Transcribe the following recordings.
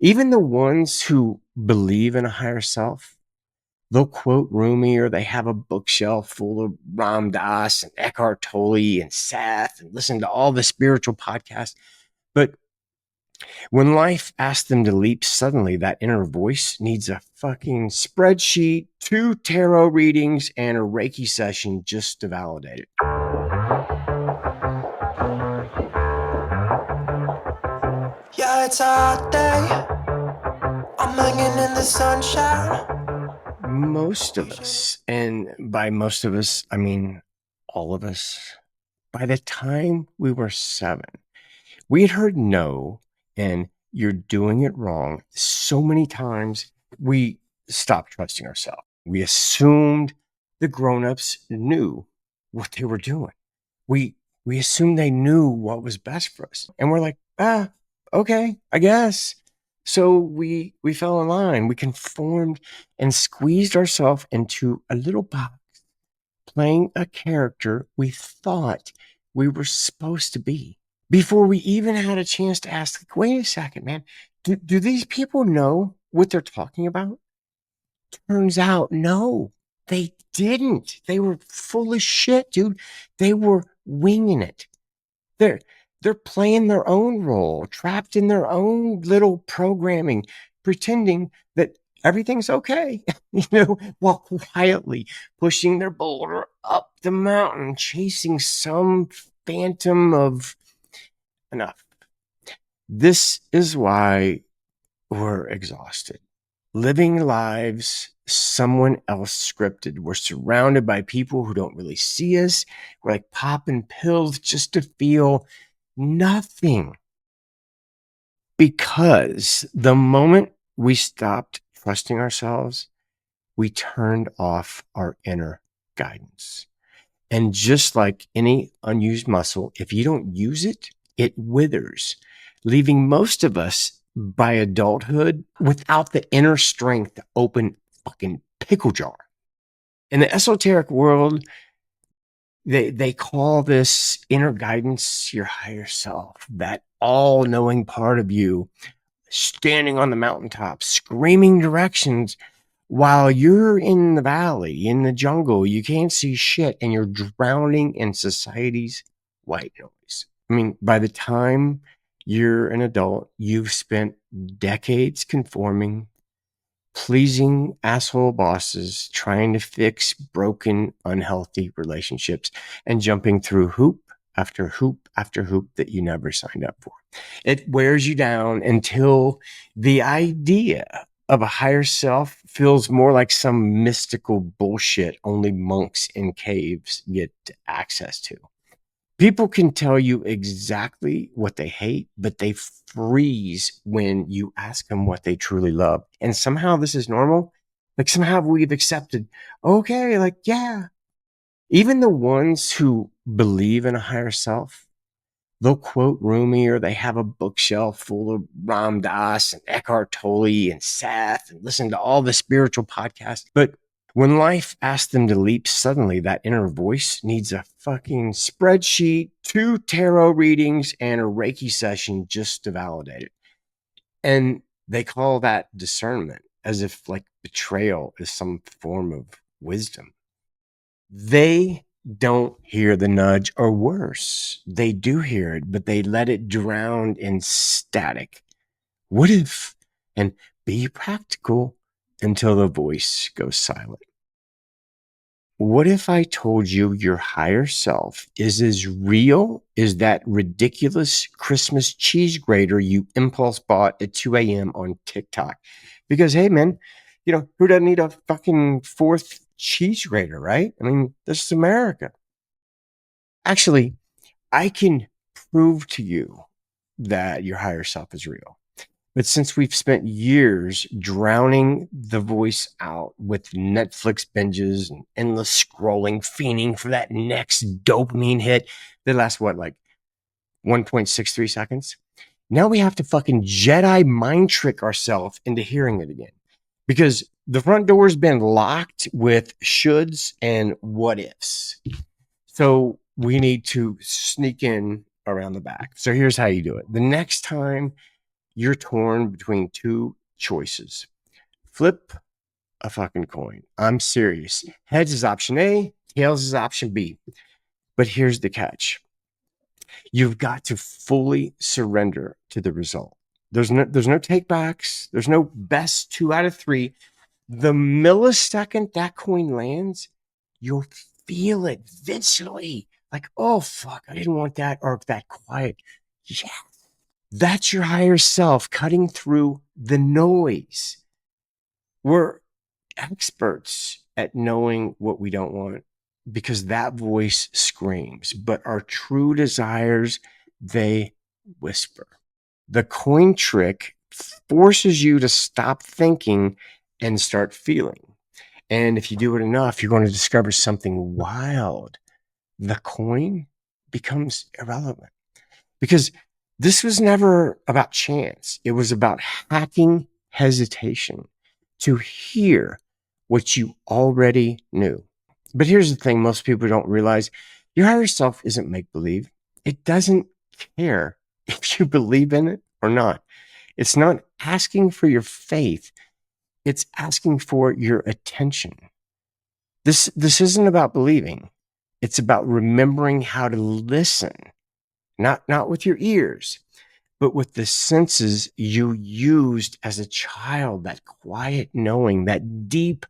Even the ones who believe in a higher self, they'll quote Rumi or they have a bookshelf full of Ram Dass and Eckhart Tolle and Seth and listen to all the spiritual podcasts. But when life asks them to leap, suddenly that inner voice needs a fucking spreadsheet, 2 tarot readings, and a Reiki session just to validate it. Yeah, it's a hot day. I'm hanging in the sunshine. Most of us, and by most of us, I mean all of us, by the time we were 7, we had heard no and you're doing it wrong so many times, we stopped trusting ourselves. We assumed the grown-ups knew what they were doing. We assumed they knew what was best for us. And we're like, okay, I guess. So we fell in line. We conformed and squeezed ourselves into a little box, playing a character we thought we were supposed to be before we even had a chance to ask, like, wait a second, man, do these people know what they're talking about? Turns out, no, they didn't. They were full of shit, dude. They were winging it. They're playing their own role, trapped in their own little programming, pretending that everything's okay, while quietly pushing their boulder up the mountain, chasing some phantom of enough. This is why we're exhausted. Living lives someone else scripted. We're surrounded by people who don't really see us. We're like popping pills just to feel nothing. Because the moment we stopped trusting ourselves, we turned off our inner guidance. And just like any unused muscle, if you don't use it, it withers, leaving most of us by adulthood without the inner strength to open fucking pickle jar. In the esoteric world, they call this inner guidance your higher self, that all-knowing part of you standing on the mountaintop, screaming directions while you're in the valley, in the jungle. You can't see shit and you're drowning in society's white noise. I mean, by the time you're an adult, you've spent decades conforming, pleasing asshole bosses, trying to fix broken, unhealthy relationships, and jumping through hoop after hoop after hoop that you never signed up for. It wears you down until the idea of a higher self feels more like some mystical bullshit only monks in caves get access to. People can tell you exactly what they hate, but they freeze when you ask them what they truly love. And somehow this is normal. Like somehow we've accepted, okay, like, yeah. Even the ones who believe in a higher self, they'll quote Rumi or they have a bookshelf full of Ram Dass and Eckhart Tolle and Seth and listen to all the spiritual podcasts. But when life asks them to leap, suddenly that inner voice needs a fucking spreadsheet, 2 tarot readings, and a Reiki session just to validate it. And they call that discernment, as if like betrayal is some form of wisdom. They don't hear the nudge, or worse, they do hear it, but they let it drown in static. What if? And be practical until the voice goes silent. What if I told you your higher self is as real as that ridiculous Christmas cheese grater you impulse bought at 2 a.m. on TikTok? Because, hey, man, who doesn't need a fucking 4th cheese grater, right? I mean, this is America. Actually, I can prove to you that your higher self is real. But since we've spent years drowning the voice out with Netflix binges and endless scrolling, fiending for that next dopamine hit that lasts like 1.63 seconds, now we have to fucking Jedi mind trick ourselves into hearing it again. Because the front door's been locked with shoulds and what ifs. So we need to sneak in around the back. So here's how you do it. The next time you're torn between two choices. Flip a fucking coin. I'm serious. Heads is option A, tails is option B. But here's the catch. You've got to fully surrender to the result. There's no take backs. There's no best 2 out of 3. The millisecond that coin lands, you'll feel it viscerally. Like, oh fuck, I didn't want that, or that quiet. Yeah. That's your higher self cutting through the noise. We're experts at knowing what we don't want because that voice screams, but our true desires, they whisper. The coin trick forces you to stop thinking and start feeling. And if you do it enough, you're going to discover something wild. The coin becomes irrelevant because this was never about chance. It was about hacking hesitation to hear what you already knew. But here's the thing most people don't realize your higher self isn't make believe. It doesn't care if you believe in it or not. It's not asking for your faith, it's asking for your attention. This isn't about believing. It's about remembering how to listen, not with your ears, but with the senses you used as a child, that quiet knowing, that deep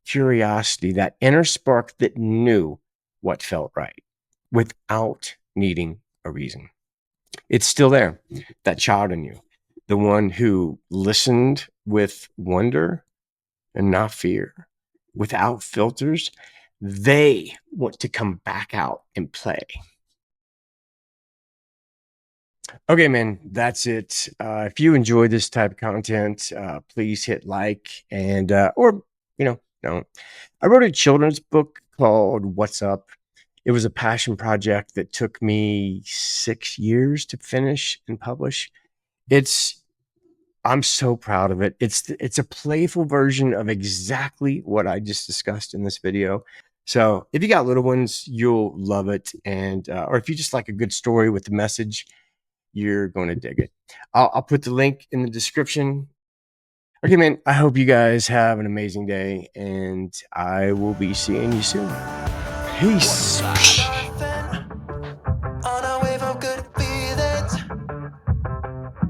curiosity, that inner spark that knew what felt right without needing a reason. It's still there, that child in you, the one who listened with wonder and not fear, without filters. They want to come back out and play. Okay, man, that's it. If you enjoy this type of content, please hit like and, or, don't. I wrote a children's book called What's Up. It was a passion project that took me 6 years to finish and publish. I'm so proud of it. It's a playful version of exactly what I just discussed in this video. So if you got little ones, you'll love it. And, or if you just like a good story with the message, you're going to dig it. I'll put the link in the description. Okay, man, I hope you guys have an amazing day, and I will be seeing you soon. Peace. On a wave of good feelings.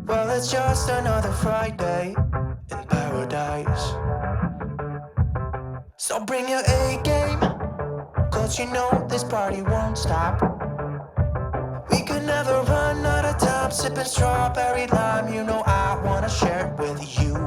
Well, it's just another Friday in paradise. So bring your A game, cause you know this party won't stop. We could never run out of time, sipping strawberry lime. You know I wanna share it with you.